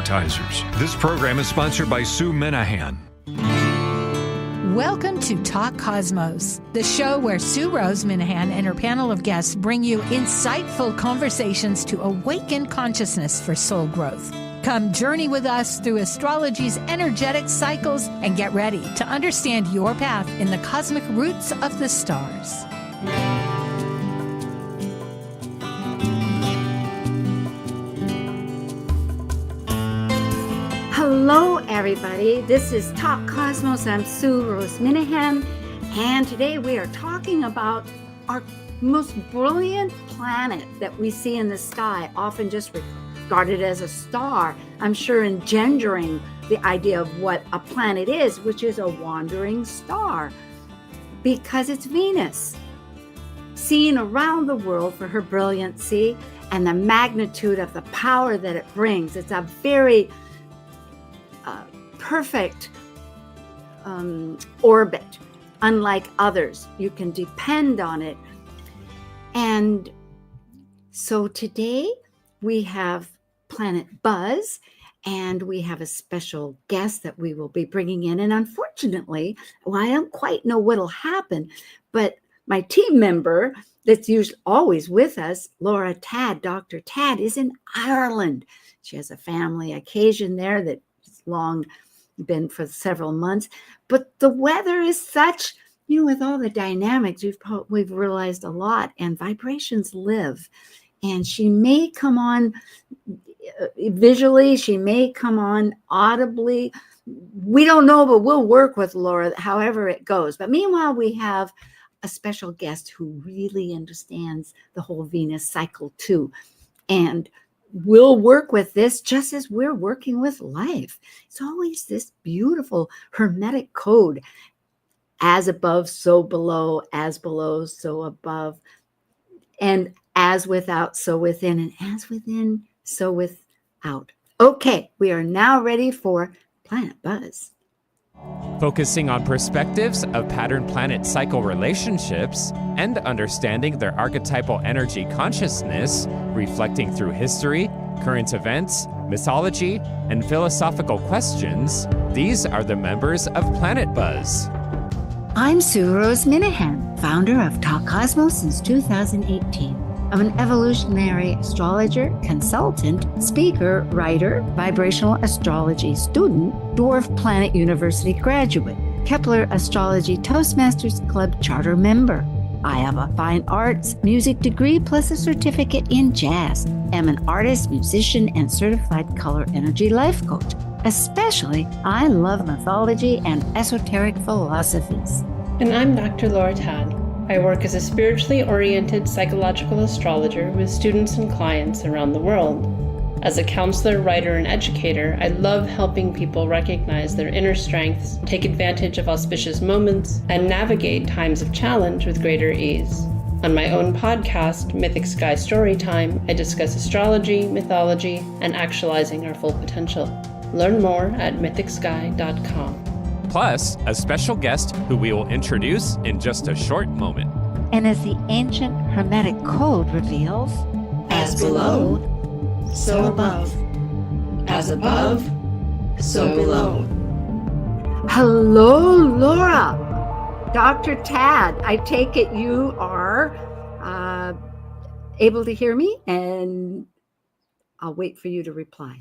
advertisers. This program is sponsored by Sue Minahan. Welcome to Talk Cosmos, the show where Sue Minahan and her panel of guests bring you insightful conversations to awaken consciousness for soul growth. Come journey with us through astrology's energetic cycles and get ready to understand your path in the cosmic roots of the stars. Hello, everybody. This is Talk Cosmos. I'm Sue Minahan, and today we are talking about our most brilliant planet that we see in the sky, often just regarded as a star. I'm sure engendering the idea of what a planet is, which is a wandering star, because it's Venus, seen around the world for her brilliancy and the magnitude of the power that it brings. It's a very perfect orbit, unlike others. You can depend on it. And so today we have Planet Buzz, and we have a special guest that we will be bringing in. And unfortunately, well, I don't quite know what'll happen, but my team member that's usually always with us, LauraTaddPhd, Dr. Tadd, is in Ireland. She has a family occasion there that long been for several months, but the weather is such, with all the dynamics, we've realized a lot, and vibrations live, and she may come on visually, she may come on audibly, we don't know, but we'll work with Laura however it goes. But meanwhile, we have a special guest who really understands the whole Venus cycle too, and we'll work with this just as we're working with life. It's always this beautiful hermetic code. As above, so below, as below, so above, and as without, so within, and as within, so without. Okay, we are now ready for Planet Buzz. Focusing on perspectives of pattern planet cycle relationships and understanding their archetypal energy consciousness, reflecting through history, current events, mythology, and philosophical questions, these are the members of Planet Buzz. I'm Sue Minahan, founder of Talk Cosmos since 2018. I'm an evolutionary astrologer, consultant, speaker, writer, vibrational astrology student, Dwarf Planet University graduate, Kepler Astrology Toastmasters Club charter member. I have a fine arts music degree plus a certificate in jazz. I'm an artist, musician, and certified color energy life coach. Especially, I love mythology and esoteric philosophies. And I'm Dr. LauraTaddPhd. I work as a spiritually oriented psychological astrologer with students and clients around the world. As a counselor, writer, and educator, I love helping people recognize their inner strengths, take advantage of auspicious moments, and navigate times of challenge with greater ease. On my own podcast, Mythic Sky Storytime, I discuss astrology, mythology, and actualizing our full potential. Learn more at mythicsky.com. Plus, a special guest who we will introduce in just a short moment. And as the ancient Hermetic Code reveals, as below, so above. As above, so below. Hello, Laura. Dr. Tadd, I take it you are able to hear me, and I'll wait for you to reply.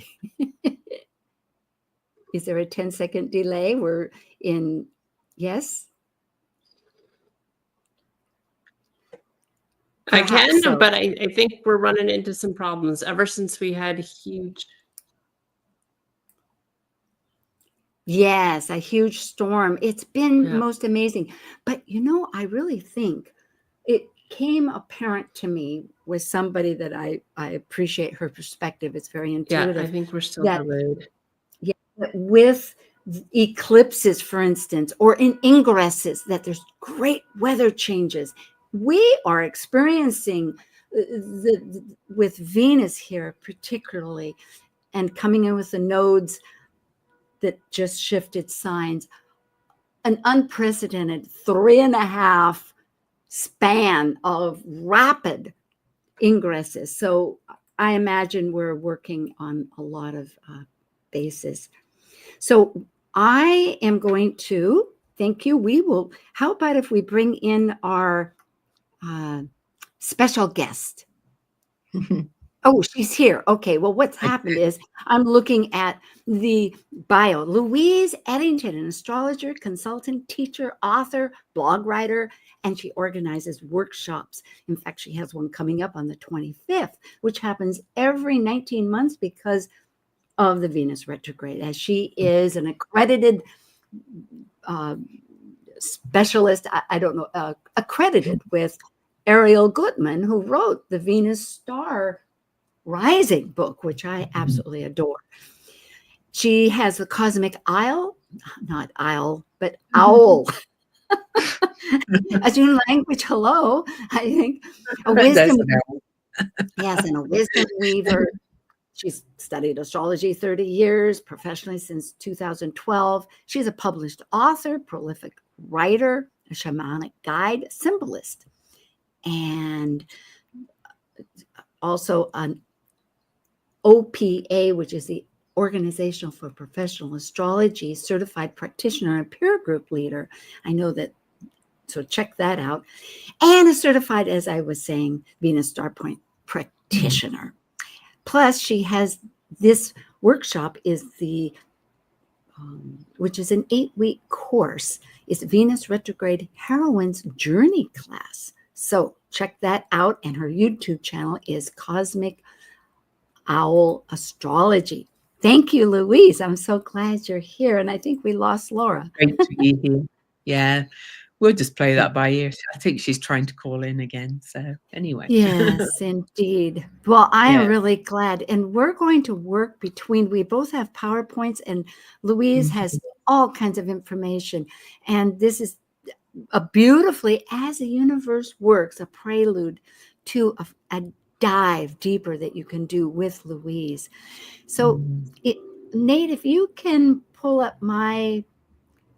Is there a 10-second delay? We're in, yes? Perhaps I can, so. But I think we're running into some problems ever since we had huge... Yes, a huge storm. It's been most amazing. But, I really think it came apparent to me with somebody that I appreciate her perspective. It's very intuitive. Yeah, I think we're still delayed. With eclipses, for instance, or in ingresses, that there's great weather changes. We are experiencing with Venus here particularly, and coming in with the nodes that just shifted signs, an unprecedented 3.5 span of rapid ingresses. So I imagine we're working on a lot of basis. So I am going to, thank you. How about if we bring in our special guest? Oh, she's here. Okay. Well, what's happened is I'm looking at the bio. LouiseEdington, an astrologer, consultant, teacher, author, blog writer, and she organizes workshops. In fact, she has one coming up on the 25th, which happens every 19 months because of the Venus retrograde, as she is an accredited specialist, I don't know, accredited with Ariel Gutman, who wrote the Venus Star Rising book, which I absolutely adore. She has the CosmicOwl, not owl, but owl. As in language, hello, I think. A wisdom, yes, and a wisdom weaver. She's studied astrology 30 years, professionally since 2012. She's a published author, prolific writer, a shamanic guide, symbolist, and also an OPA, which is the Organization for Professional Astrology certified practitioner and peer group leader. I know that, so check that out. And a certified, as I was saying, Venusstarpoint practitioner. Plus, she has this workshop is the, which is an 8-week course. It's Venus Retrograde Heroine's Journey class. So check that out. And her YouTube channel is CosmicOwl Astrology. Thank you, Louise. I'm so glad you're here. And I think we lost Laura. Great to be here. Yeah. We'll just play that by ear. I think she's trying to call in again. So anyway. Yes, indeed. Well, I am really glad. And we're going to work between, we both have PowerPoints and Louise has all kinds of information. And this is a beautifully, as the universe works, a prelude to a dive deeper that you can do with Louise. So Nate, if you can pull up my,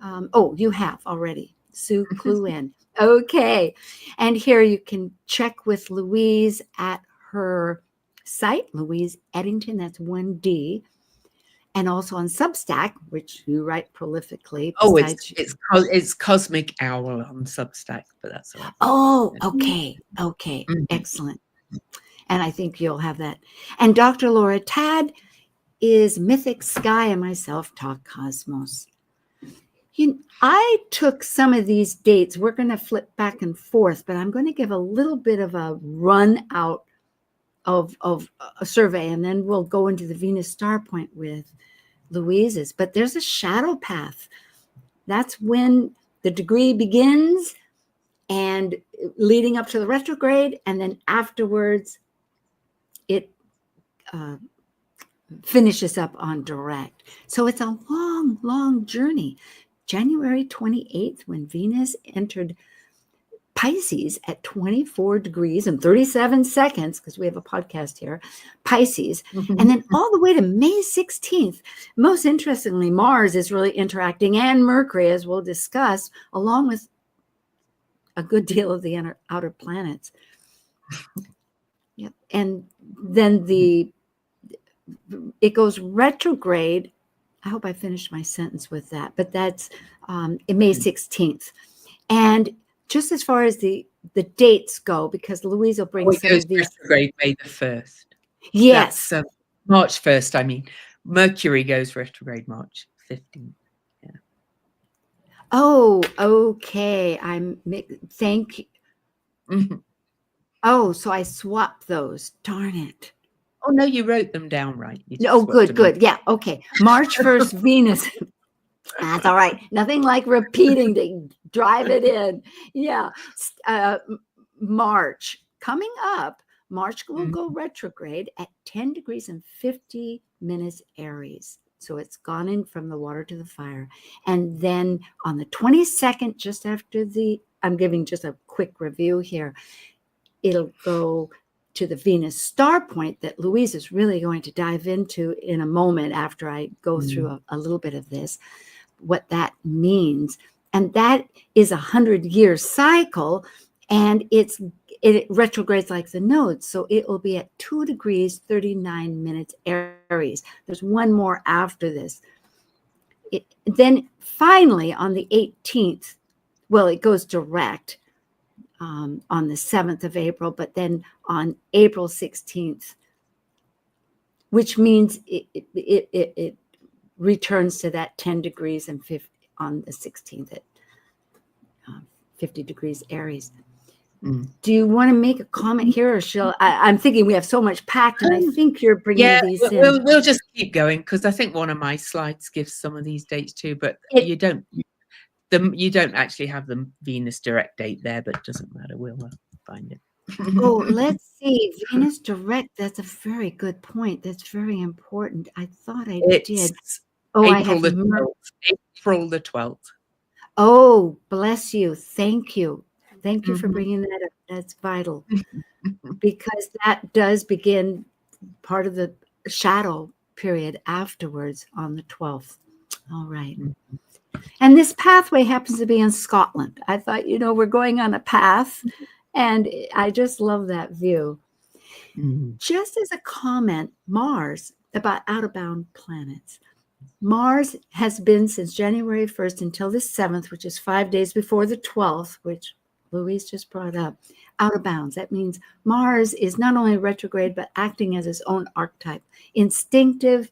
oh, you have already. Sue clue in. Okay. And here you can check with Louise at her site, LouiseEdington, that's 1D. And also on Substack, which you write prolifically. Oh, it's Cosmic Owl on Substack, but that's all right. Oh, okay. Okay. Excellent. And I think you'll have that. And Dr. LauraTadd is Mythic Sky and myself talk Cosmos. I took some of these dates. We're going to flip back and forth, but I'm going to give a little bit of a run out of a survey, and then we'll go into the Venusstarpoint with Louise's. But there's a shadow path. That's when the degree begins and leading up to the retrograde, and then afterwards it finishes up on direct. So it's a long, long journey. January 28th, when Venus entered Pisces at 24 degrees and 37 seconds, because we have a podcast here, Pisces, and then all the way to May 16th. Most interestingly, Mars is really interacting, and Mercury, as we'll discuss, along with a good deal of the outer planets. Yep. And then it goes retrograde. I hope I finished my sentence with that, but that's May 16th. And just as far as the dates go, because Louise will bring some of these. Retrograde May the 1st. Yes. That's, March 1st. I mean, Mercury goes retrograde March 15th. Yeah. Oh, okay. Thank you. Oh, so I swapped those. Darn it. Oh, no, you wrote them down right. Oh, good. Yeah. Okay. March 1st, Venus. That's all right. Nothing like repeating to drive it in. Yeah. March coming up. March will go retrograde at 10 degrees and 50 minutes Aries. So it's gone in from the water to the fire. And then on the 22nd, just after I'm giving just a quick review here, it'll go to the Venusstarpoint that Louise is really going to dive into in a moment after I go through a little bit of this, what that means. And that is a 100-year cycle. And it's it retrogrades like the nodes. So it will be at 2 degrees, 39 minutes Aries. There's one more after this. Then finally on the 18th, well, it goes direct on the 7th of April, but then on April 16th, which means it returns to that 10 degrees and 50 on the 16th at 50 degrees Aries. Do you want to make a comment here, or shall I'm thinking we have so much packed, and I think you're bringing these in. We'll just keep going, because I think one of my slides gives some of these dates too, but you don't actually have the Venus direct date there, but it doesn't matter. We'll find it. Oh, let's see. Venus direct. That's a very good point. That's very important. I thought I did. Oh, April the 12th. April the 12th. Oh, bless you. Thank you. Thank you for bringing that up. That's vital, because that does begin part of the shadow period afterwards on the 12th. All right. And this pathway happens to be in Scotland. I thought, we're going on a path, and I just love that view. Just as a comment, Mars, about out-of-bound planets. Mars has been since January 1st until the 7th, which is 5 days before the 12th, which Louise just brought up, out of bounds. That means Mars is not only retrograde, but acting as its own archetype, instinctive,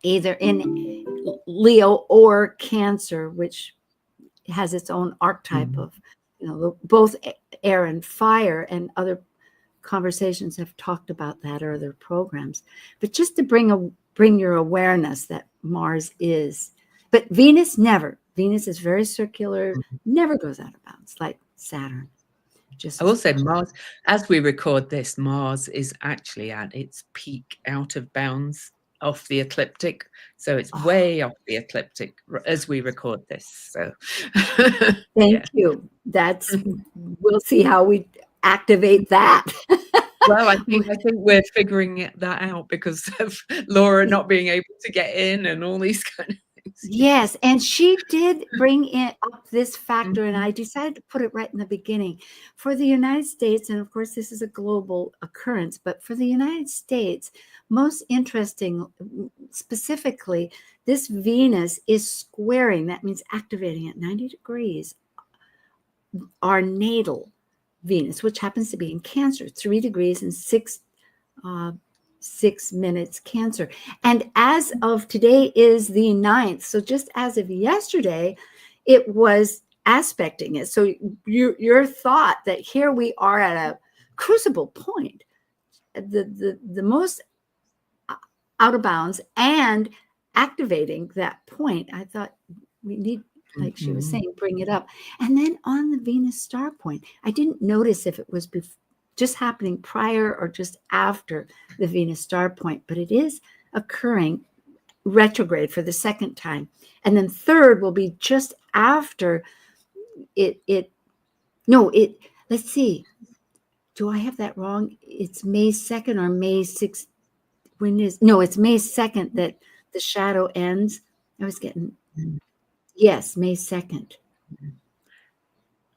either in Leo or Cancer, which has its own archetype of, both air and fire, and other conversations have talked about that, or other programs. But just to bring your awareness that Mars is, but Venus never. Venus is very circular, never goes out of bounds like Saturn. I will say Mars, as we record this, Mars is actually at its peak out of bounds off the ecliptic. So it's way off the ecliptic as we record this. So thank you. We'll see how we activate that. Well, I think we're figuring that out because of Laura not being able to get in and all these kind of things. Yes, and she did bring up this factor, and I decided to put it right in the beginning. For the United States, and of course this is a global occurrence, but for the United States, most interesting, specifically, this Venus is squaring, that means activating at 90 degrees, our natal Venus, which happens to be in Cancer, 3 degrees and 6 minutes Cancer. And as of today is the 9th. So just as of yesterday, it was aspecting it. So your thought that here we are at a crucible point, the most out of bounds, and activating that point, I thought we need, like she was saying, bring it up. And then on the Venusstarpoint, I didn't notice if it was just happening prior or just after the Venusstarpoint, but it is occurring retrograde for the second time. And then third will be just after let's see. Do I have that wrong? It's May 2nd or May 6th. It's May 2nd that the shadow ends. I was getting, yes, May 2nd.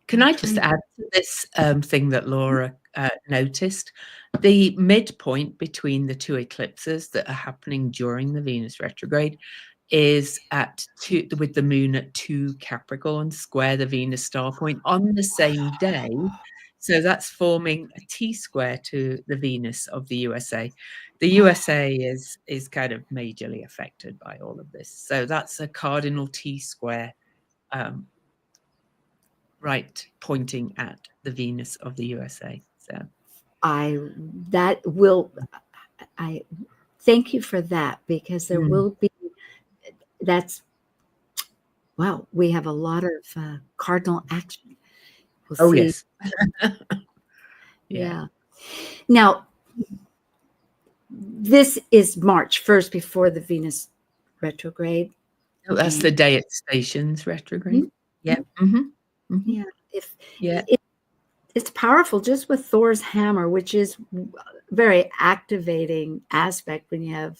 Can I just add to this thing that Laura noticed? The midpoint between the two eclipses that are happening during the Venus retrograde is at 2, with the moon at 2 Capricorn square the Venusstarpoint on the same day. So that's forming a T-square to the Venus of the USA. The USA is kind of majorly affected by all of this. So that's a cardinal T-square, right, pointing at the Venus of the USA. So I thank you for that, because there will be, we have a lot of cardinal action. We'll see. Yes. Yeah. Now, this is March 1st before the Venus retrograde. Oh, that's the day it stations retrograde. Yeah. Yeah. It's powerful, just with Thor's hammer, which is very activating aspect when you have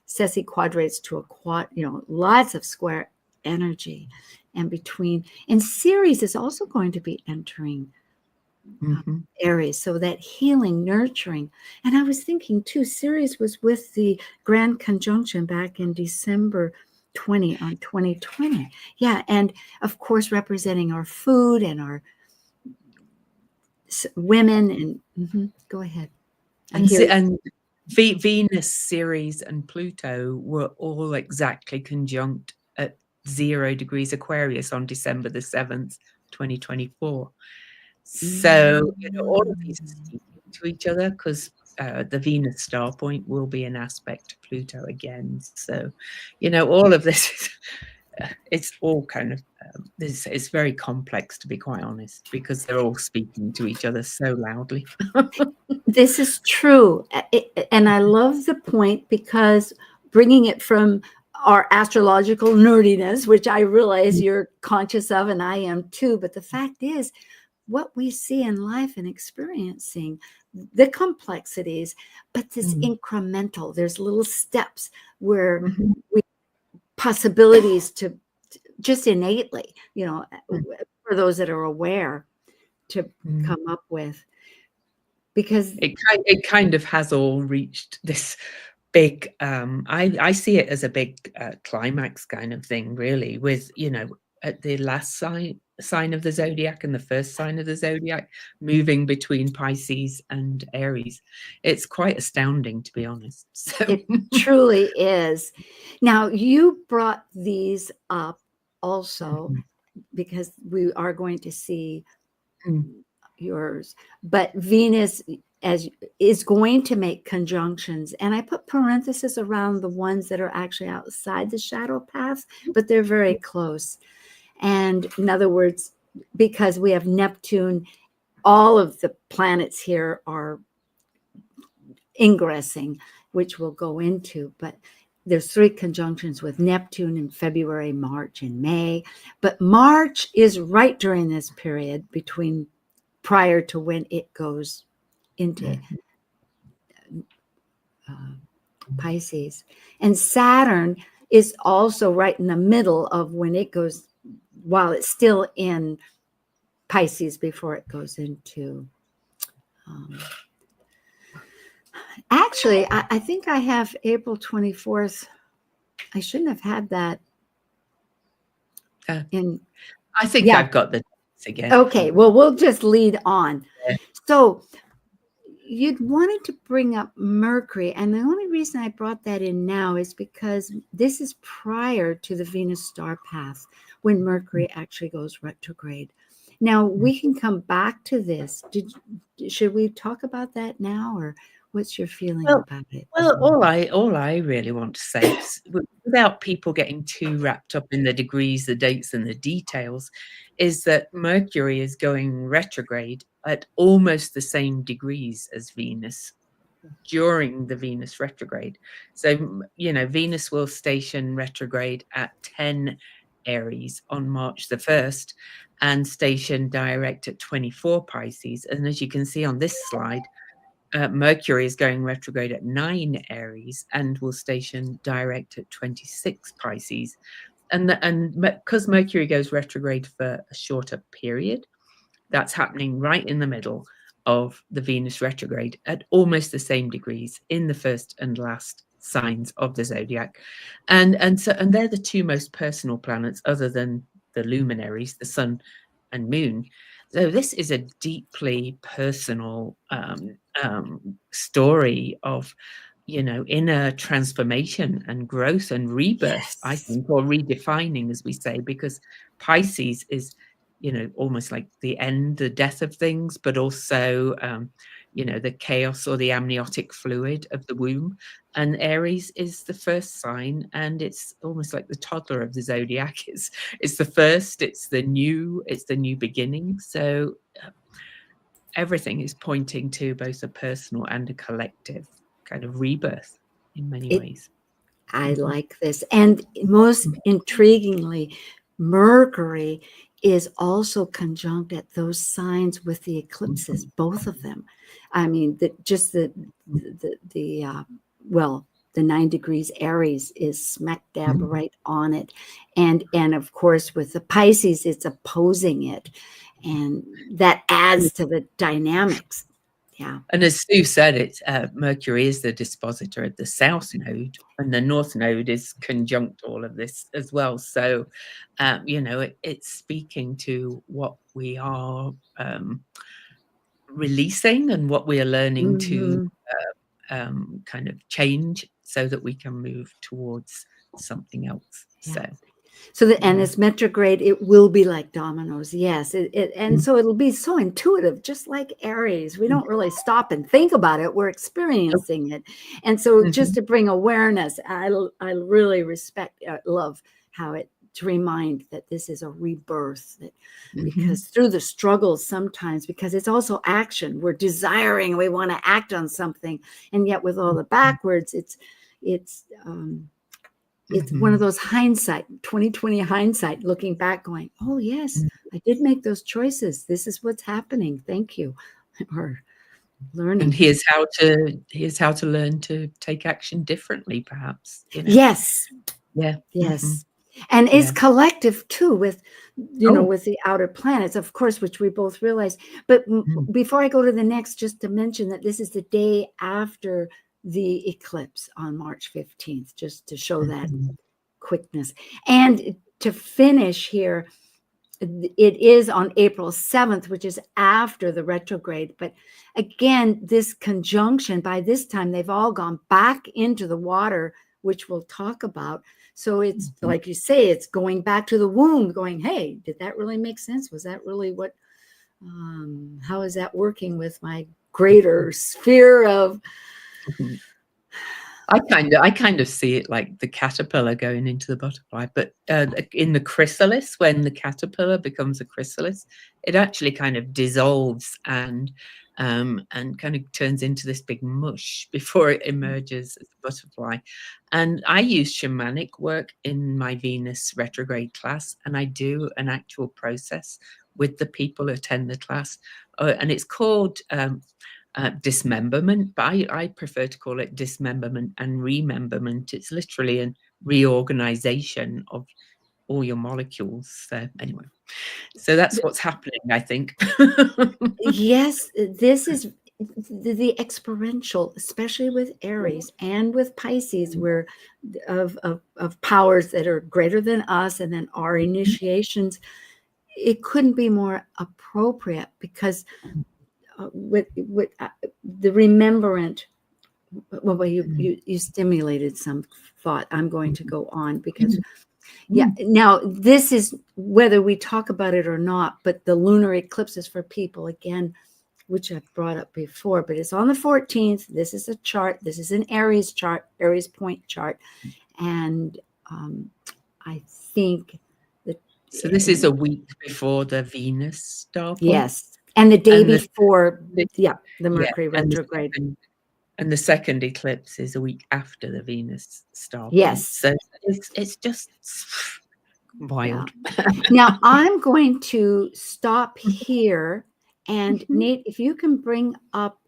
sessi quadrates to a quad, lots of square energy. And Ceres is also going to be entering Aries. So that healing, nurturing. And I was thinking too, Ceres was with the grand conjunction back in December 2020. Yeah. And of course, representing our food and our women. And go ahead. And Venus, Ceres, and Pluto were all exactly conjunct at 0 degrees Aquarius on December the 7th, 2024. So, all of these are speaking to each other because the Venus star point will be an aspect to Pluto again. So, all of this is, it's all kind of, it's very complex, to be quite honest, because they're all speaking to each other so loudly. This is true. And I love the point, because bringing it from our astrological nerdiness, which I realize you're conscious of and I am too, but the fact is, what we see in life and experiencing, the complexities, but this incremental, there's little steps where we possibilities to just innately, for those that are aware, to come up with. Because it kind of has all reached this big, I see it as a big climax kind of thing, really, with, at the last sign of the zodiac and the first sign of the zodiac moving between Pisces and Aries. It's quite astounding, to be honest. So. It truly is. Now, you brought these up also because we are going to see yours, but Venus is going to make conjunctions, and I put parentheses around the ones that are actually outside the shadow path, but they're very close. And in other words, because we have Neptune, all of the planets here are ingressing, which we'll go into, but there's 3 conjunctions with Neptune in February, March, and May. But March is right during this period prior to when it goes into Pisces. And Saturn is also right in the middle of when it goes, while it's still in Pisces before it goes into actually, I think I have April 24th. I shouldn't have had that in. I think I've got the dates again. Okay, well, we'll just lead on. Yeah. So you'd wanted to bring up Mercury, and the only reason I brought that in now is because this is prior to the Venus star path when Mercury actually goes retrograde. Now, we can come back to this. Should we talk about that now, or what's your feeling about it? Well, all I really want to say is, without people getting too wrapped up in the degrees, the dates, and the details, is that Mercury is going retrograde at almost the same degrees as Venus during the Venus retrograde. So, Venus will station retrograde at 10 Aries on March the 1st and station direct at 24 Pisces. And as you can see on this slide, Mercury is going retrograde at 9 Aries and will station direct at 26 Pisces. And because Mercury goes retrograde for a shorter period, that's happening right in the middle of the Venus retrograde at almost the same degrees in the first and last signs of the zodiac. And they're the 2 most personal planets other than the luminaries, the sun and moon. So this is a deeply personal story of, inner transformation and growth and rebirth, yes. I think, or redefining, as we say, because Pisces is, almost like the end, the death of things, but also, the chaos or the amniotic fluid of the womb. And Aries is the first sign, and it's almost like the toddler of the zodiac. It's the first, it's the new beginning. So everything is pointing to both a personal and a collective kind of rebirth in many ways. I like this. And most intriguingly, Mercury is also conjunct at those signs with the eclipses, both of them. I mean, the 9 degrees Aries is smack dab right on it. And of course, with the Pisces, it's opposing it. And that adds to the dynamics. Yeah. And as Sue said, it's Mercury is the dispositor at the south node, and the north node is conjunct all of this as well. So, you know, it's speaking to what we are releasing and what we are learning to kind of change so that we can move towards something else. Yeah. And this retrograde, it will be like dominoes. Yes. So it'll be so intuitive, just like Aries. We don't really stop and think about it. We're experiencing it. And so just to bring awareness, I really love how to remind that this is a rebirth, because through the struggles sometimes, because it's also action, we're desiring, we want to act on something. And yet with all the backwards, it's one of those 2020 hindsight, looking back going, oh yes, I did make those choices. This is what's happening. Thank you. Or learning. And here's how to learn to take action differently, perhaps. You know? Yes. Yeah. Yes. And it's collective too, with, with the outer planets, of course, which we both realize. But before I go to the next, just to mention that this is the day after the eclipse on March 15th, just to show that quickness. And to finish here, it is on April 7th, which is after the retrograde. But again, this conjunction, by this time, they've all gone back into the water, which we'll talk about. So it's like you say, it's going back to the womb, going, hey, did that really make sense? Was that really what, how is that working with my greater sphere of... I kind of see it like the caterpillar going into the butterfly, but in the chrysalis, when the caterpillar becomes a chrysalis, it actually kind of dissolves and kind of turns into this big mush before it emerges as a butterfly. And I use shamanic work in my Venus retrograde class, and I do an actual process with the people who attend the class, and it's called dismemberment, but I prefer to call it dismemberment and rememberment. It's literally a reorganization of all your molecules. So anyway, so that's what's happening, I think. Yes, this is the experiential, especially with Aries and with Pisces, where of powers that are greater than us, and then our initiations. It couldn't be more appropriate, because with the remembrant, well, you stimulated some thought. I'm going to go on because now this is whether we talk about it or not, but the lunar eclipses for people, again, which I've brought up before, but it's on the 14th. This is a chart. This is an Aries chart, Aries point chart. And I think that... So this is a week before the Venusstarpoint? Yes. And the day before, the Mercury retrograde. And the second eclipse is a week after the Venusstarpoint. Yes. So it's just wild. Yeah. Now, I'm going to stop here. And Nate, if you can bring up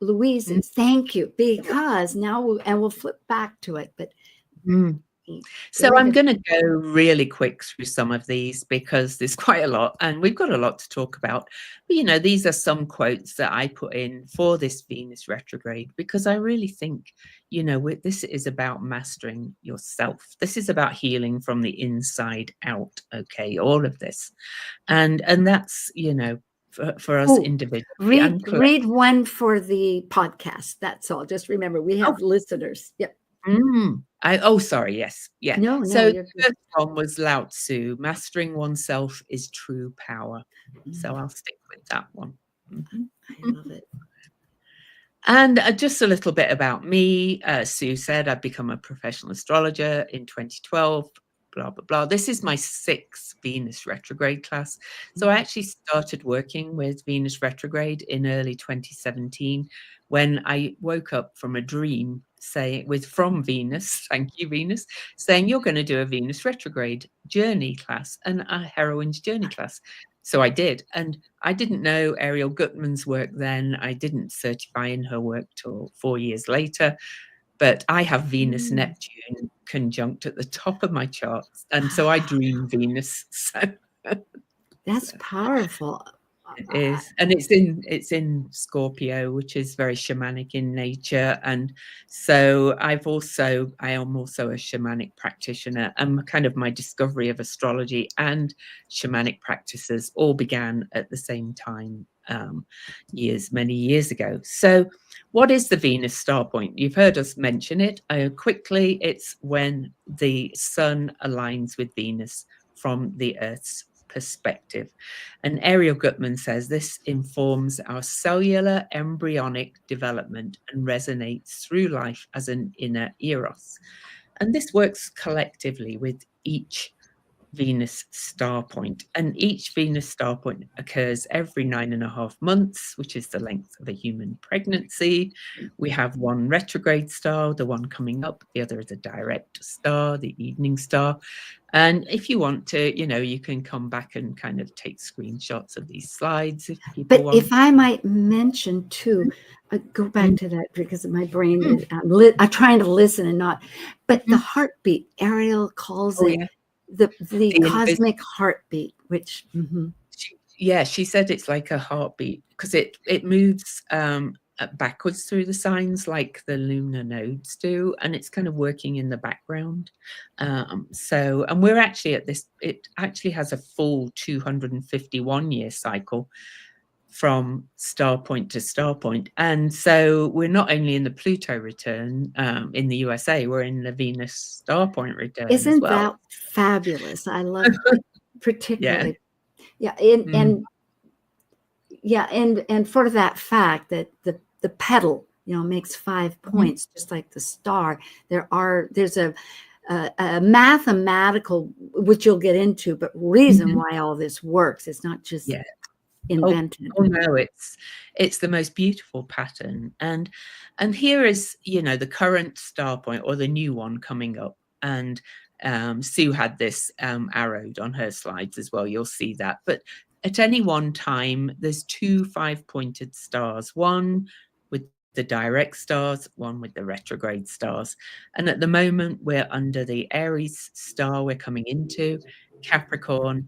Louise, thank you, because now we'll flip back to it. But so I'm going to go really quick through some of these, because there's quite a lot and we've got a lot to talk about. But, these are some quotes that I put in for this Venus retrograde, because I really think, this is about mastering yourself. This is about healing from the inside out. Okay. All of this. And that's, for us individually. Read one for the podcast. That's all. Just remember, we have listeners. Yep. Sorry. Yes. Yeah. No. So the first one was Lao Tzu, mastering oneself is true power. So I'll stick with that one. I love it. And just a little bit about me. Sue said I've become a professional astrologer in 2012. Blah, blah, blah. This is my 6th Venus retrograde class. So I actually started working with Venus retrograde in early 2017, when I woke up from a dream from Venus, thank you, Venus, saying you're going to do a Venus retrograde journey class and a heroine's journey class. So I did. And I didn't know Ariel Gutman's work then. I didn't certify in her work till 4 years later. But I have Venus Neptune conjunct at the top of my charts. And so I dream Venus. So That's powerful. It is, and it's in Scorpio, which is very shamanic in nature. And so I am also a shamanic practitioner, and kind of my discovery of astrology and shamanic practices all began at the same time, many years ago. So what is the Venus star point? You've heard us mention it quickly. It's when the sun aligns with Venus from the Earth's perspective. And Ariel Gutman says this informs our cellular embryonic development and resonates through life as an inner eros. And this works collectively with each Venus star point. And each Venus star point occurs every 9.5 months, which is the length of a human pregnancy. We have one retrograde star, the one coming up. The other is a direct star, the evening star. And if you want to, you can come back and kind of take screenshots of these slides if people want. If I might mention too, go back to that because my brain is, I'm trying to listen and not, but the heartbeat, Ariel calls it the cosmic heartbeat, which she said it's like a heartbeat because it moves backwards through the signs like the lunar nodes do, and it's kind of working in the background. And we're actually at this, it actually has a full 251-year cycle from star point to star point. And so we're not only in the Pluto return in the USA, we're in the Venus star point return. Isn't as well. that fabulous? I love it, particularly. And for that fact that the petal, makes 5 points, just like the star. There's a mathematical, which you'll get into, but reason why all this works. It's not just invented. Oh no, it's the most beautiful pattern. And here is, the current star point or the new one coming up. And Sue had this arrowed on her slides as well. You'll see that. But at any one time, there's 2 5-pointed stars, one with the direct stars, one with the retrograde stars. And at the moment, we're under the Aries star we're coming into, Capricorn,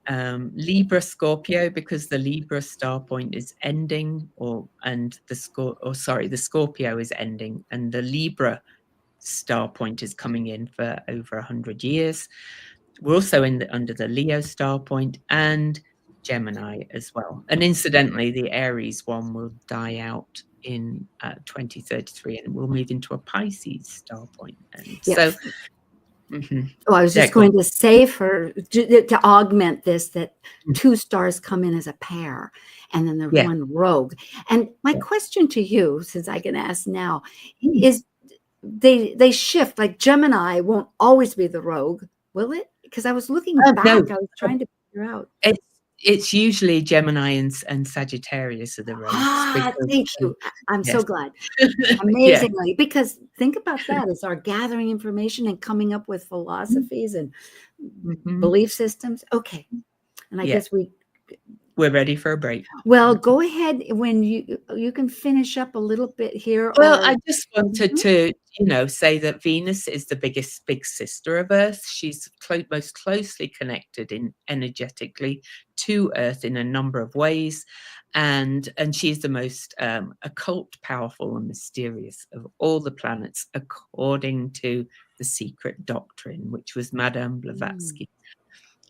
Libra, Scorpio, because the Libra star point is ending, the Scorpio is ending, and the Libra star point is coming in for over 100 years. We're also under the Leo star point and Gemini as well. And incidentally, the Aries one will die out in 2033, and we'll move into a Pisces star point. And so. Oh, I was just going to say to augment this, that 2 stars come in as a pair and then there's one rogue. And my question to you, since I can ask now, is they shift, like Gemini won't always be the rogue, will it? Because I was looking back, I was trying to figure out. It's usually Gemini and Sagittarius are the rogues. Thank you. I'm so glad. Amazingly. Because think about that as our gathering information and coming up with philosophies and belief systems. Okay. And I guess we're ready for a break. Well, go ahead when you can finish up a little bit here. Well, I just wanted to, say that Venus is the big sister of Earth. She's most closely connected energetically to Earth in a number of ways. And she's the most occult, powerful, and mysterious of all the planets, according to the secret doctrine, which was Madame Blavatsky.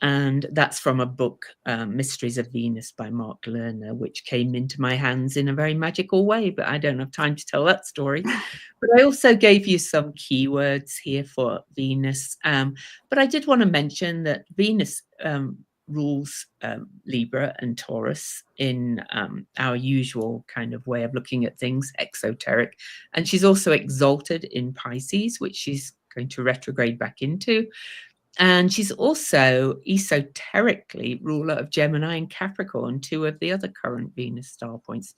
And that's from a book, Mysteries of Venus by Mark Lerner, which came into my hands in a very magical way, but I don't have time to tell that story. But I also gave you some keywords here for Venus. But I did want to mention that Venus rules Libra and Taurus in our usual kind of way of looking at things, exoteric. And she's also exalted in Pisces, which she's going to retrograde back into. And she's also esoterically ruler of Gemini and Capricorn, 2 of the other current Venus star points.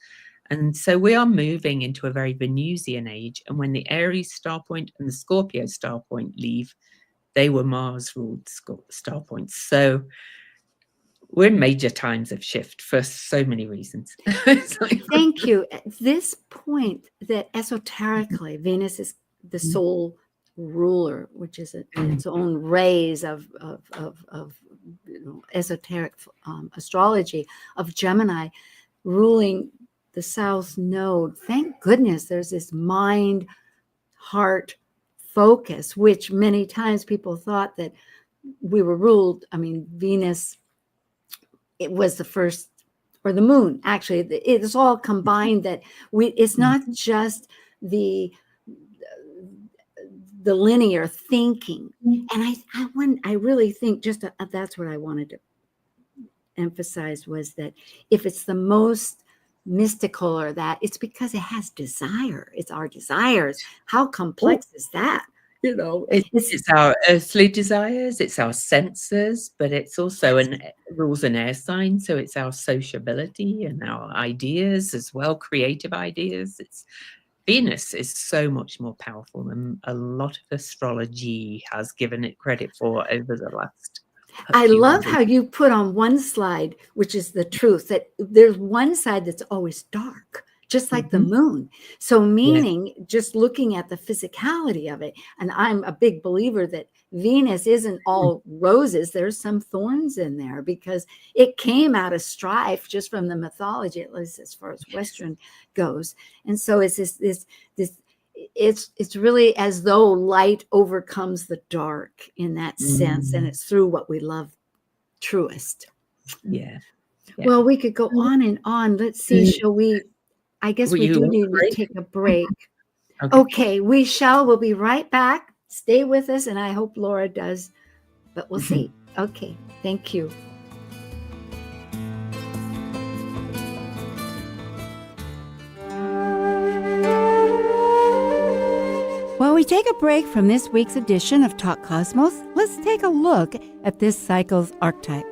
And so we are moving into a very Venusian age. And when the Aries star point and the Scorpio star point leave, they were Mars-ruled star points. So we're in major times of shift for so many reasons. Thank you. At this point, that esoterically, Venus is the soul ruler, which is its own rays of esoteric astrology of Gemini ruling the South Node. Thank goodness there's this mind, heart focus, which many times people thought that we were ruled. I mean, Venus, it was the first, or the moon, actually, it's all combined, that it's not just the linear thinking. And I really think that's what I wanted to emphasize, was that if it's the most mystical, or that, it's because it has desire. It's our desires. How complex is that? It's our earthly desires, it's our senses, but it's also rules an air sign, so it's our sociability and our ideas as well, creative ideas. Venus is so much more powerful than a lot of astrology has given it credit for over the last. I love how you put on one slide, which is the truth, that there's one side that's always dark, just like the moon. So meaning, just looking at the physicality of it, and I'm a big believer that Venus isn't all roses. There's some thorns in there, because it came out of strife just from the mythology, at least as far as Western goes. And so it's it's really as though light overcomes the dark in that sense, and it's through what we love truest. Yeah. Well, we could go on and on. Let's see. Shall we? I guess we do need to take a break. Okay, we shall. We'll be right back. Stay with us, and I hope Laura does, but we'll see. Okay, thank you. While we take a break from this week's edition of Talk Cosmos, let's take a look at this cycle's archetype.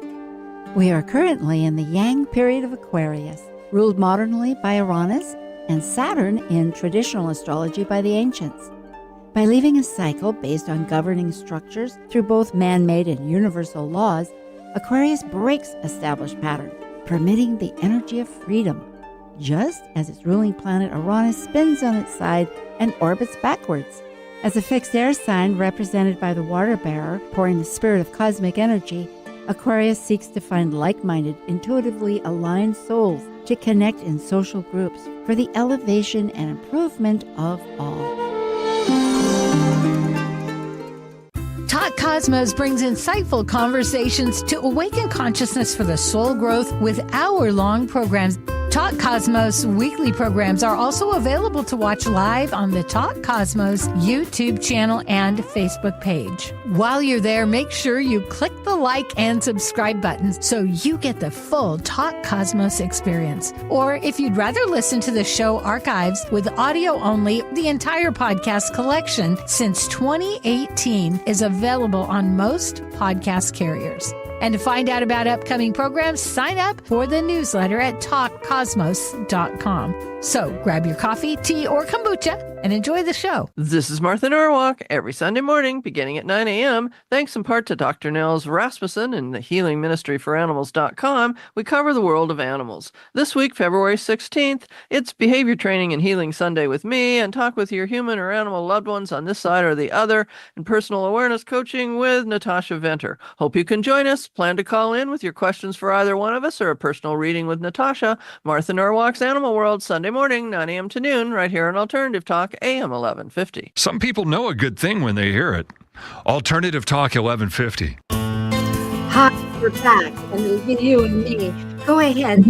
We are currently in the Yang period of Aquarius, ruled modernly by Uranus, and Saturn in traditional astrology by the ancients. By leaving a cycle based on governing structures through both man-made and universal laws, Aquarius breaks established pattern, permitting the energy of freedom, just as its ruling planet Uranus spins on its side and orbits backwards. As a fixed air sign represented by the water bearer pouring the spirit of cosmic energy, Aquarius seeks to find like-minded, intuitively aligned souls to connect in social groups for the elevation and improvement of all. Talk Cosmos brings insightful conversations to awaken consciousness for the soul growth with hour-long programs. Talk Cosmos weekly programs are also available to watch live on the Talk Cosmos YouTube channel and Facebook page. While you're there, make sure you click the like and subscribe buttons so you get the full Talk Cosmos experience. Or if you'd rather listen to the show archives with audio only, the entire podcast collection since 2018 is available on most podcast carriers. And to find out about upcoming programs, sign up for the newsletter at talkcosmos.com. So grab your coffee, tea, or kombucha and enjoy the show. This is Martha Norwalk every Sunday morning beginning at 9 a.m. Thanks in part to Dr. Nels Rasmussen and the Healing Ministry for Animals.com, we cover the world of animals. This week, February 16th, it's Behavior Training and Healing Sunday with me, and talk with your human or animal loved ones on this side or the other, and personal awareness coaching with Natasha Venter. Hope you can join us. Plan to call in with your questions for either one of us or a personal reading with Natasha. Martha Norwalk's Animal World, Sunday morning, 9 a.m. to noon, right here on Alternative Talk, AM 1150. Some people know a good thing when they hear it. Alternative Talk 1150. Hi, we're back, and it'll be you and me. Go ahead.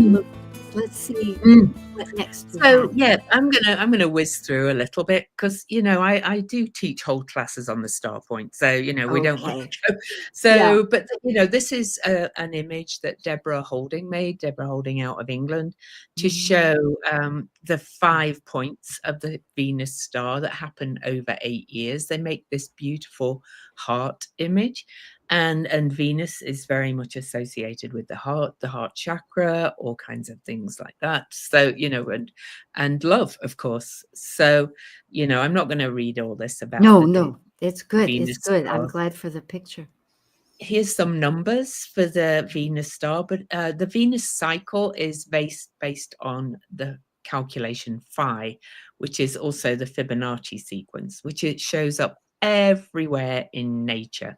Let's see what next. So yeah, I'm gonna whiz through a little bit, because I do teach whole classes on the star point, so we don't want to go. So but this is an image that Deborah Holding made, Deborah Holding out of England, to show the 5 points of the Venus star that happen over 8 years. They make this beautiful heart image. And Venus is very much associated with the heart chakra, all kinds of things like that. So, and love, of course. So, I'm not going to read all this about. No, it's good. Venus it's good. star. I'm glad for the picture. Here's some numbers for the Venus star, but the Venus cycle is based on the calculation phi, which is also the Fibonacci sequence, which it shows up everywhere in nature.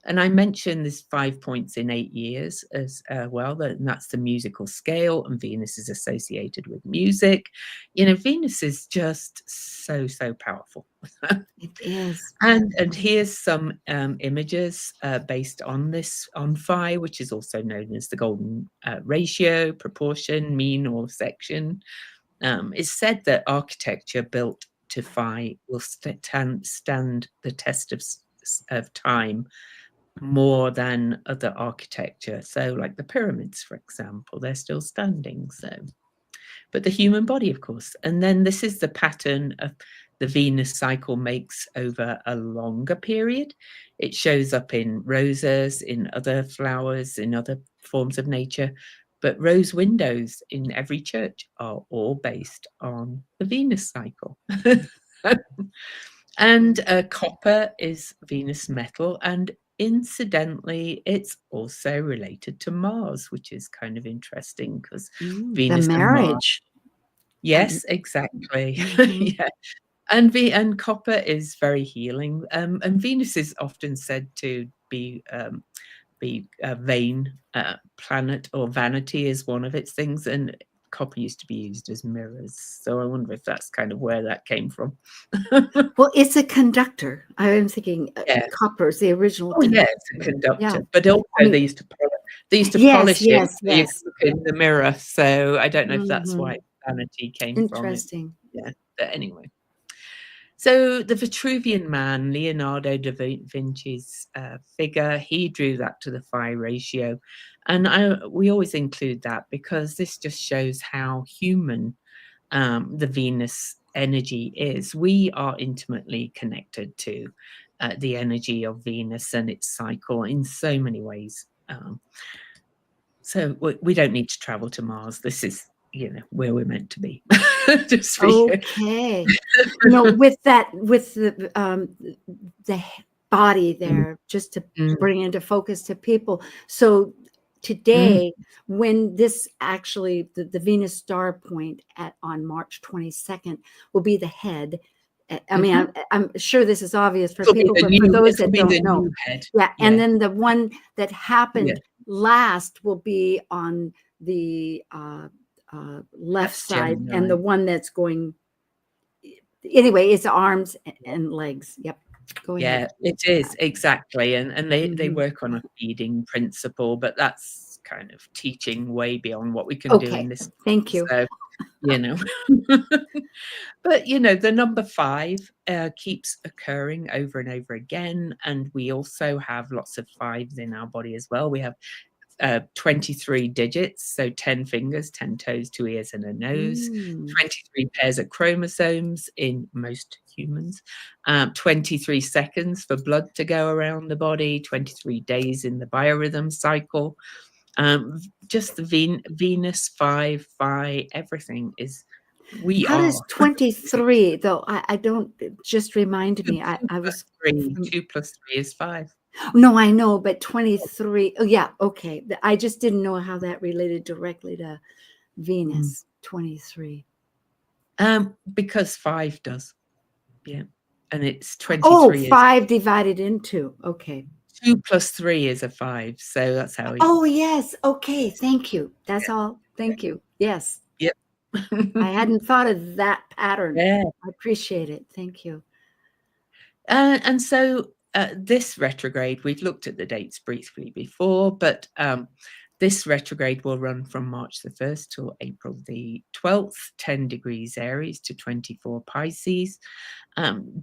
And I mentioned there's 5 points in 8 years as well, and that's the musical scale, and Venus is associated with music. Venus is just so powerful. It is. And here's some images based on this, on phi, which is also known as the golden ratio, proportion, mean, or section. It's said that architecture built to phi will stand the test of time more than other architecture. So like the pyramids, for example, they're still standing. But the human body, of course. And then this is the pattern of the Venus cycle makes over a longer period. It shows up in roses, in other flowers, in other forms of nature. But rose windows in every church are all based on the Venus cycle. And copper is Venus metal, and incidentally, it's also related to Mars, which is kind of interesting because Venus the and Mars. marriage. Yes, exactly. Mhm. Yeah. And copper is very healing. And Venus is often said to be a vain planet, or vanity is one of its things. And copper used to be used as mirrors. So I wonder if that's kind of where that came from. Well, it's a conductor. I am thinking Yes. copper is the original. Oh, yeah, it's a conductor. Yeah. But also I mean, they used to Yes, polish it yes, so you yes. could look in the mirror. So I don't know if that's Mhm. why vanity came from it. Interesting. Yeah, but anyway. So the Vitruvian Man, Leonardo da Vinci's figure, he drew that to the phi ratio. And we always include that because this just shows how human the Venus energy is. We are intimately connected to the energy of Venus and its cycle in so many ways. So we don't need to travel to Mars. This is, where we're meant to be. Just for you. Okay. With the body there, just to bring into focus to people. So today, when this actually, the Venus star point on March 22nd will be the head. I mean, I'm sure this is obvious for people, but for those that don't know. Yeah. And then the one that happened last will be on the left side, and the one that's going anyway, it's arms and legs. Yep. Go ahead. Yeah, it is exactly. And they work on a feeding principle, but that's kind of teaching way beyond what we can do in this. Thank you. So, but the number 5 keeps occurring over and over again, and we also have lots of 5s in our body as well. We have 23 digits, so 10 fingers, 10 toes, 2 ears and a nose, 23 pairs of chromosomes in most humans, 23 seconds for blood to go around the body, 23 days in the biorhythm cycle. Just the Venus 5, phi, everything is. How does 23 though? I don't. Just remind me. I was 3. 2 plus 3 is 5. No, I know, but 23. Oh, yeah. Okay. I just didn't know how that related directly to Venus. 23. Because 5 does. Yeah. And it's 23. Oh, 5 divided into. Okay. 2 plus 3 is a 5. So that's how. Oh, yes. Okay. Thank you. That's all. Thank you. Yes. Yep. I hadn't thought of that pattern. Yeah. I appreciate it. Thank you. And so this retrograde, we've looked at the dates briefly before, but this retrograde will run from March the 1st till April the 12th, 10 degrees Aries to 24 Pisces.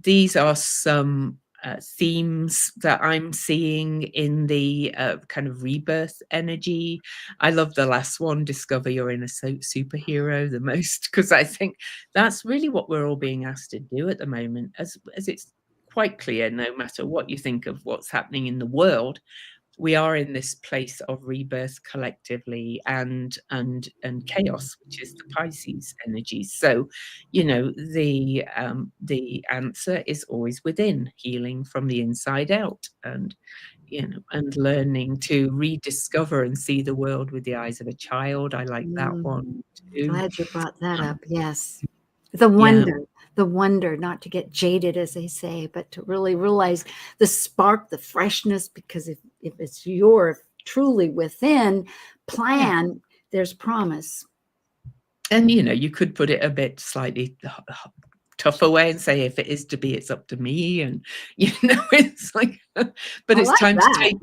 These are some themes that I'm seeing in the kind of rebirth energy. I love the last one, discover your inner superhero, the most, because I think that's really what we're all being asked to do at the moment, as it's quite clear, no matter what you think of what's happening in the world, we are in this place of rebirth collectively and chaos, which is the Pisces energy. So, the answer is always within, healing from the inside out, and and learning to rediscover and see the world with the eyes of a child. I like that one too. Glad you brought that up. Yes, the wonder. the wonder, not to get jaded, as they say, but to really realize the spark, the freshness, because if it's your truly within plan, there's promise. And, you could put it a bit slightly tougher way and say, if it is to be, it's up to me. And, it's like, but it's like time that. to take,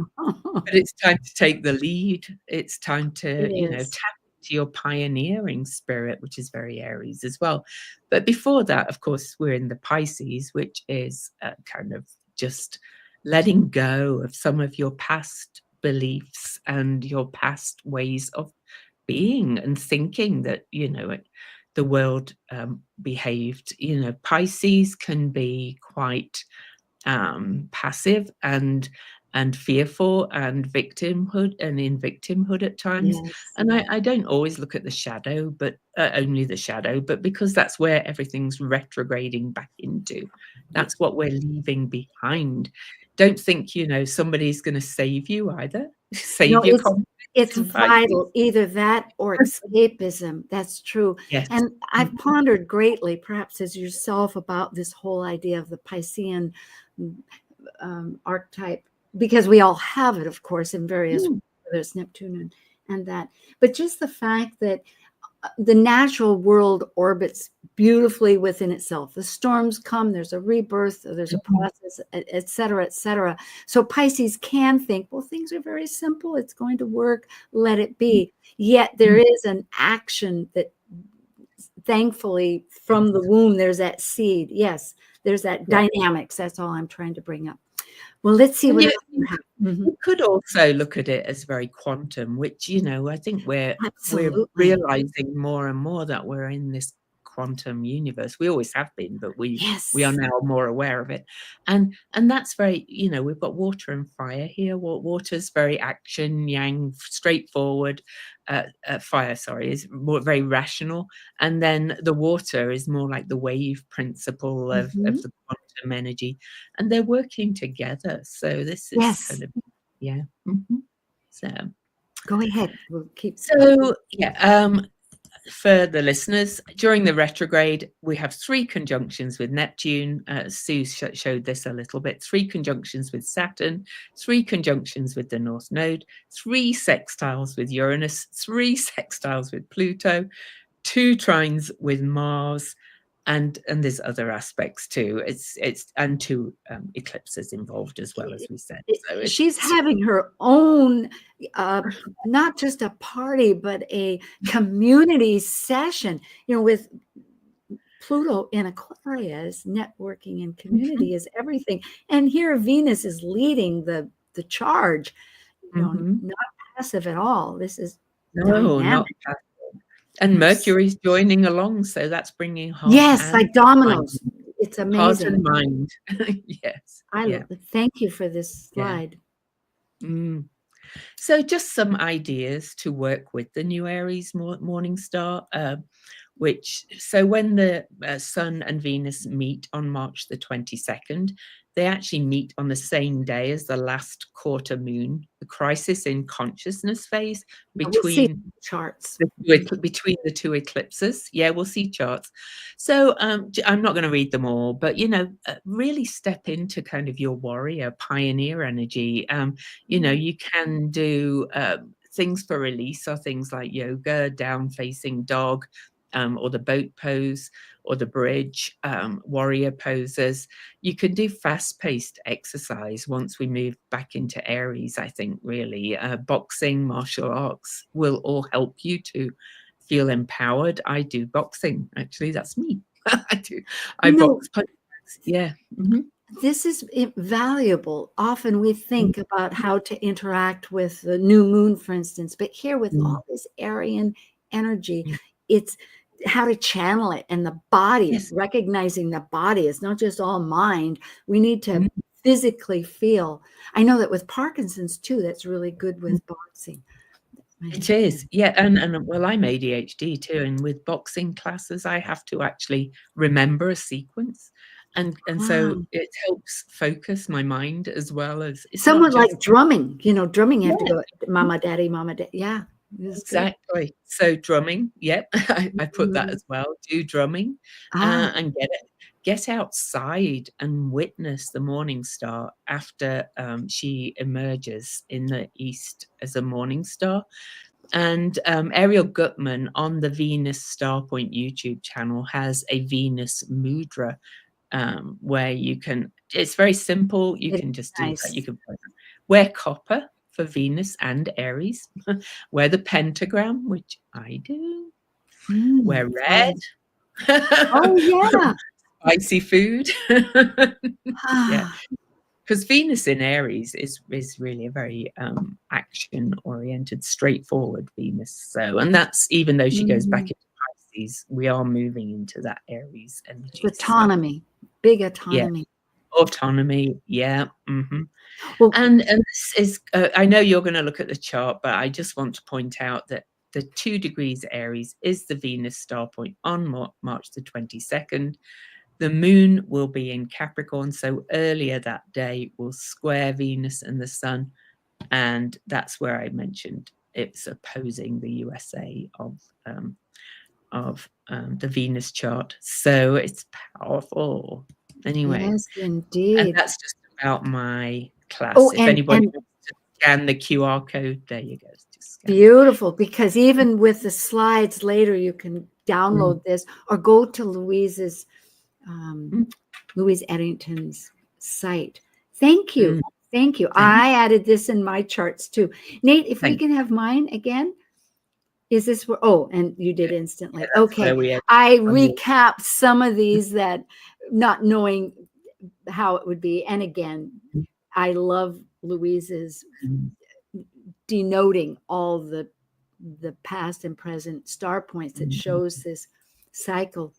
but it's time to take the lead. It's time to, It is. tap into your pioneering spirit, which is very Aries as well. But before that, of course, we're in the Pisces, which is kind of just letting go of some of your past beliefs and your past ways of being and thinking that, the world behaved. Pisces can be quite passive and fearful and victimhood and in victimhood at times. Yes. And I don't always look at the shadow, but only the shadow, but because that's where everything's retrograding back into. That's what we're leaving behind. Don't think, somebody's going to save you either. Save your confidence. It's vital, either that or escapism. That's true. Yes. And I've pondered greatly, perhaps as yourself, about this whole idea of the Piscean archetype, because we all have it, of course, in various, whether it's Neptune and that. But just the fact that the natural world orbits beautifully within itself. The storms come, there's a rebirth, there's a process, et cetera, et cetera. So Pisces can think, well, things are very simple. It's going to work. Let it be. Yet there is an action that, thankfully, from the womb, there's that seed. Yes, there's that dynamics. That's all I'm trying to bring up. Well, let's see what else you have. You could also look at it as very quantum, which, I think we're Absolutely. realizing more and more that we're in this quantum universe. We always have been, but we are now more aware of it. And that's very, we've got water and fire here. Water's very action, yang, straightforward. Fire, is more very rational. And then the water is more like the wave principle of the quantum energy. And they're working together. So this is kind of, So go ahead. We'll keep. So, for the listeners, during the retrograde, we have 3 conjunctions with Neptune. Sue showed this a little bit. 3 conjunctions with Saturn, 3 conjunctions with the North Node, 3 sextiles with Uranus, 3 sextiles with Pluto, 2 trines with Mars, and there's other aspects too. It's and 2 eclipses involved as well, as we said. So she's having her own, not just a party, but a community session. With Pluto in Aquarius, networking and community is everything. And here Venus is leading the charge. Not passive at all. This is dynamic. Not passive. And Mercury's joining along, so that's bringing heart. Yes, like dominoes. It's amazing. Heart and mind. Yes. I love it. Thank you for this slide. So just some ideas to work with the new Aries morning star, so when the Sun and Venus meet on March the 22nd, they actually meet on the same day as the last quarter moon, the crisis in consciousness phase between charts, between the 2 eclipses. Yeah, we'll see charts. So I'm not going to read them all, but really step into kind of your warrior, pioneer energy. You can do things for release, or things like yoga, down facing dog, or the boat pose, or the bridge, warrior poses. You can do fast-paced exercise once we move back into Aries, I think, really. Boxing, martial arts will all help you to feel empowered. I do boxing, actually. That's me. I box. Yeah. This is valuable. Often we think about how to interact with the new moon, for instance, but here with all this Aryan energy, it's how to channel it, and the body, recognizing the body. It's not just all mind. We need to physically feel. I know that with Parkinson's too, that's really good with boxing. It is. Yeah. And well, I'm ADHD too. And with boxing classes, I have to actually remember a sequence. And so it helps focus my mind as well as somewhat like drumming. Drumming, you have to go, mama, daddy, mama, daddy. Yeah. Exactly. So drumming, yep, I put that as well. Do drumming, and get outside and witness the morning star after she emerges in the east as a morning star. And Ariel Gutman on the Venusstarpoint YouTube channel has a Venus mudra where you can. It's very simple. You can just do that. You can wear copper for Venus and Aries. Wear the pentagram, which I do. Wear red. Oh, yeah. Spicy food. Yeah. Because Venus in Aries is really a very action-oriented, straightforward Venus. So, and that's even though she goes back into Pisces, we are moving into that Aries energy. Autonomy, big autonomy. Yeah. Autonomy, yeah. Well, and this is, I know you're going to look at the chart, but I just want to point out that the 2 degrees Aries is the Venus star point on March the 22nd. The moon will be in Capricorn, so earlier that day will square Venus and the sun, and that's where I mentioned it's opposing the USA of the Venus chart. So it's powerful. Anyway, yes, indeed. And that's just about my class. If anybody wants to scan the QR code, there you go. Just beautiful, because even with the slides later, you can download this or go to Louise's LouiseEdington's site. Thank you. Thank you. I added this in my charts too. Nate, if we can have mine again. Is this where, and you did instantly. Okay. I recapped some of these that not knowing how it would be. And again, I love Louise's denoting all the past and present star points that shows this cycle.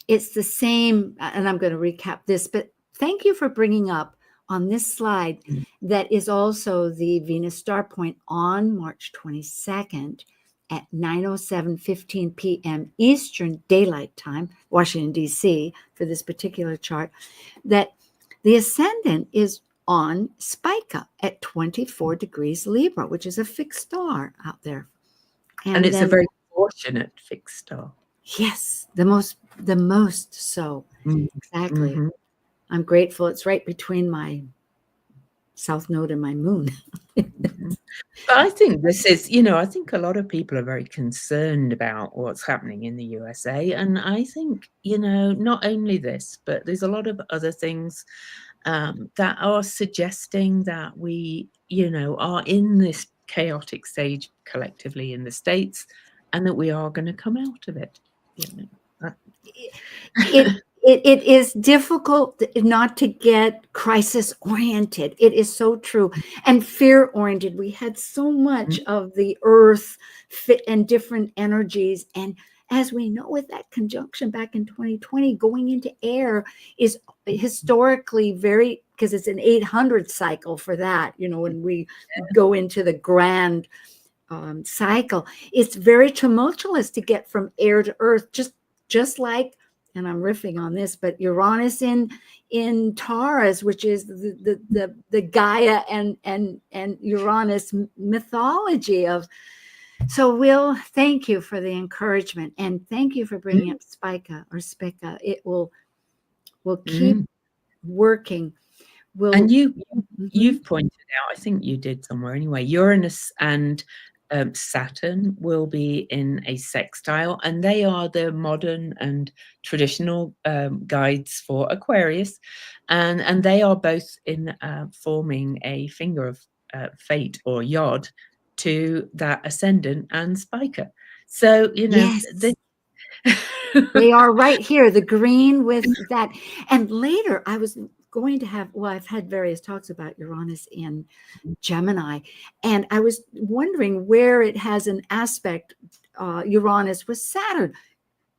It's the same, and I'm going to recap this, but thank you for bringing up on this slide that is also the Venus star point on March 22nd at 9:07:15 p.m. Eastern Daylight Time, Washington, D.C., for this particular chart, that the ascendant is on Spica at 24 degrees Libra, which is a fixed star out there. And it's a very fortunate fixed star. Yes, the most so. Exactly. I'm grateful. It's right between my south node and my moon. But I think this is, I think a lot of people are very concerned about what's happening in the USA. And I think, not only this, but there's a lot of other things that are suggesting that we, are in this chaotic stage collectively in the States, and that we are going to come out of it. It is difficult not to get crisis oriented. It is so true. And fear oriented. We had so much of the earth fit and different energies. And as we know, with that conjunction back in 2020, going into air is historically very, because it's an 800 cycle for that, when we go into the grand cycle, it's very tumultuous to get from air to earth, just like, and I'm riffing on this, but Uranus in Taurus, which is the Gaia and Uranus mythology of. So we'll thank you for the encouragement, and thank you for bringing up Spica. It will keep working. And you've pointed out, I think you did somewhere anyway, Uranus and Saturn will be in a sextile, and they are the modern and traditional guides for Aquarius, and they are both in forming a finger of fate or yod to that ascendant and Spica. So they are right here, the green with that. And later I was going to have, I've had various talks about Uranus in Gemini, and I was wondering where it has an aspect, Uranus with Saturn.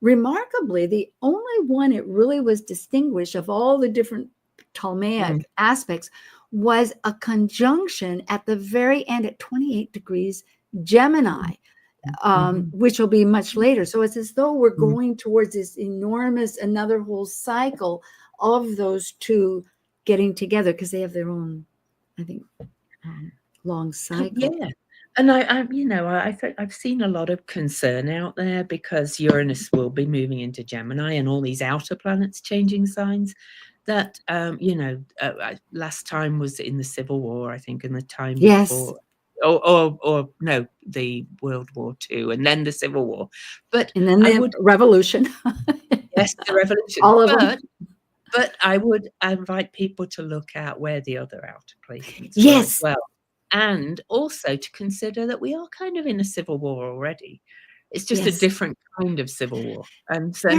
Remarkably, the only one it really was distinguished of all the different Ptolemaic aspects was a conjunction at the very end at 28 degrees Gemini, which will be much later. So it's as though we're going towards this enormous, another whole cycle of those two getting together, because they have their own, I think, long cycle. Yeah. And I think I've seen a lot of concern out there because Uranus will be moving into Gemini and all these outer planets changing signs. That last time was in the Civil War, I think, and the time Yes. before, or no, the World War II, and then the Civil War. But And then the revolution. Yes, the revolution. All of them. But I would invite people to look at where the other outer placements were Yes. as well. And also to consider that we are kind of in a civil war already. It's just a Yes. different kind of civil war. And so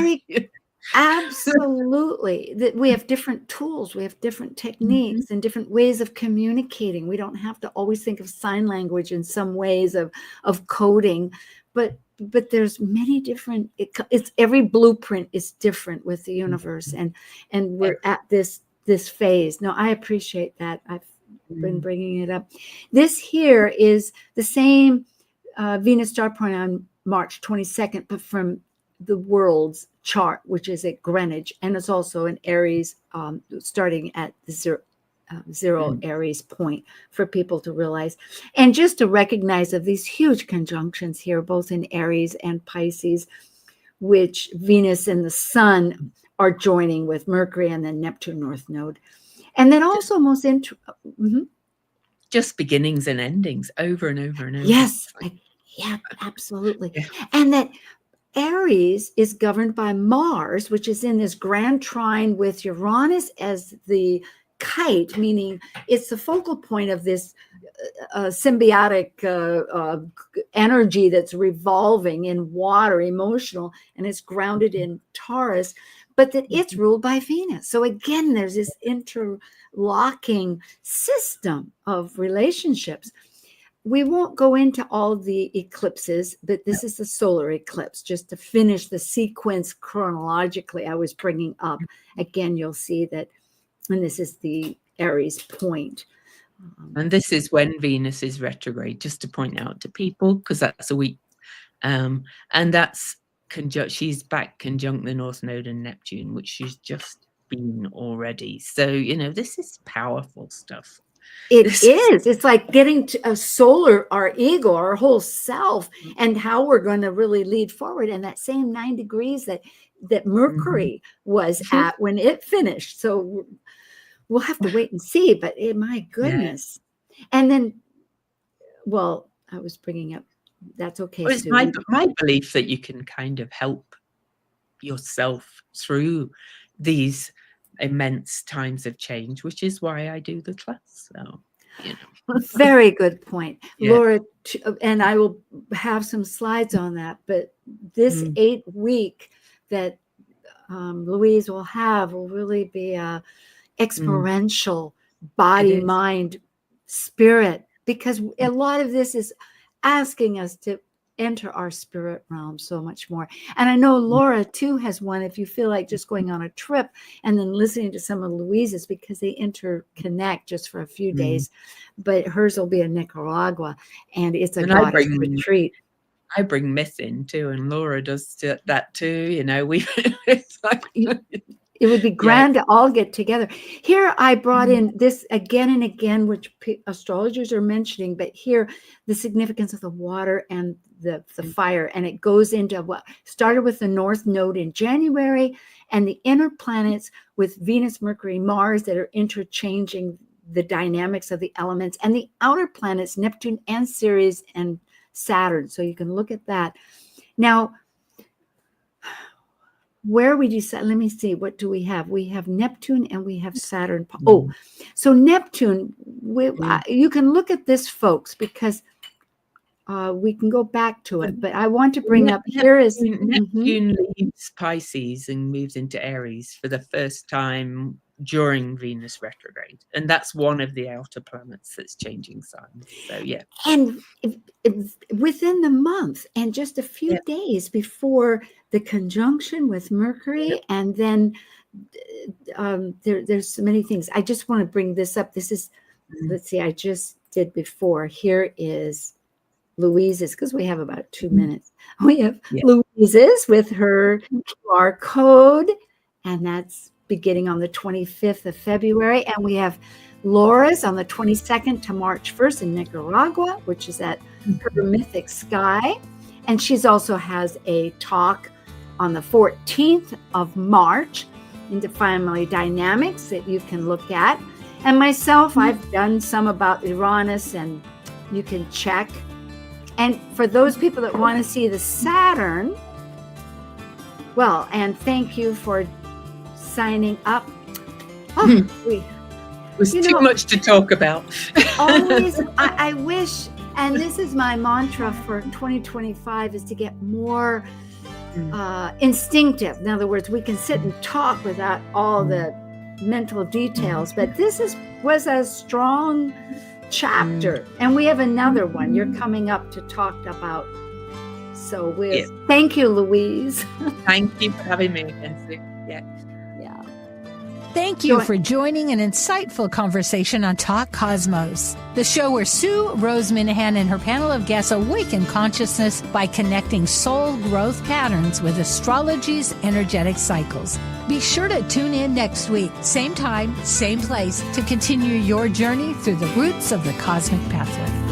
Absolutely. That we have different tools, we have different techniques and different ways of communicating. We don't have to always think of sign language in some ways of coding, but there's many different, it's every blueprint is different with the universe, and we're at this phase. No, I appreciate that. I've been bringing it up. This here is the same Venusstarpoint on March 22nd, but from the world's chart, which is at Greenwich, and it's also an Aries, starting at the zero Aries point for people to realize, and just to recognize of these huge conjunctions here, both in Aries and Pisces, which Venus and the Sun are joining with Mercury and then Neptune North Node, and then also just beginnings and endings over and over and over. Yes, yeah, absolutely, and that Aries is governed by Mars, which is in this grand trine with Uranus as the kite, meaning it's the focal point of this symbiotic energy that's revolving in water, emotional, and it's grounded in Taurus, but that it's ruled by Venus. So again, there's this interlocking system of relationships. We won't go into all the eclipses, but this is the solar eclipse, just to finish the sequence chronologically I was bringing up. Again, you'll see that, and this is the Aries point. And this is when Venus is retrograde, just to point out to people, because that's a week. And that's she's back conjunct the North Node and Neptune, which she's just been already. So, this is powerful stuff. It is. It's like getting to a solar, our ego, our whole self, and how we're going to really lead forward. And that same 9 degrees that Mercury was at when it finished. So we'll have to wait and see. But my goodness. Yeah. And then, well, I was bringing up, that's okay. Well, it's my belief that you can kind of help yourself through these immense times of change, which is why I do the class. So, Very good point, Laura. And I will have some slides on that. But this 8-week that Louise will have will really be a experiential body, mind, spirit, because a lot of this is asking us to enter our spirit realm so much more. And I know Laura too has one, if you feel like just going on a trip and then listening to some of Louise's, because they interconnect just for a few days, but hers will be in Nicaragua, and it's a goddess retreat. I bring myth in too, and Laura does that too. It's like, it would be grand to all get together. Here I brought in this again and again, which astrologers are mentioning, but here the significance of the water and the fire, and it goes into what started with the North Node in January, and the inner planets with Venus, Mercury, Mars that are interchanging the dynamics of the elements, and the outer planets, Neptune and Ceres and Saturn. So you can look at that. Now, where we decide, let me see, what do we have? We have Neptune and we have Saturn. Oh, so Neptune, you can look at this, folks, because we can go back to it, but I want to bring up, here is Neptune leaves Pisces and moves into Aries for the first time during Venus retrograde, and that's one of the outer planets that's changing signs. So and within the month, and just a few days before the conjunction with Mercury, and then there's so many things. I just want to bring this up. This is, let's see, I just did before. Here is Louise's, because we have about 2 minutes. We have Louise's with her QR code, and that's beginning on the 25th of February. And we have Laura's on the 22nd to March 1st in Nicaragua, which is at her mythic sky. And she's also has a talk on the 14th of March into family dynamics that you can look at. And myself, I've done some about Uranus, and you can check. And for those people that want to see the Saturn, well, and thank you for signing up. Oh, It was too much to talk about. Always, I wish, and this is my mantra for 2025, is to get more instinctive. In other words, we can sit and talk without all the mental details, but this was a strong chapter, and we have another one you're coming up to talk about. So thank you, Louise. Thank you for having me, Nancy. Yeah. Thank you for joining an insightful conversation on Talk Cosmos, the show where Sue Minahan and her panel of guests awaken consciousness by connecting soul growth patterns with astrology's energetic cycles. Be sure to tune in next week, same time, same place, to continue your journey through the roots of the cosmic pathway.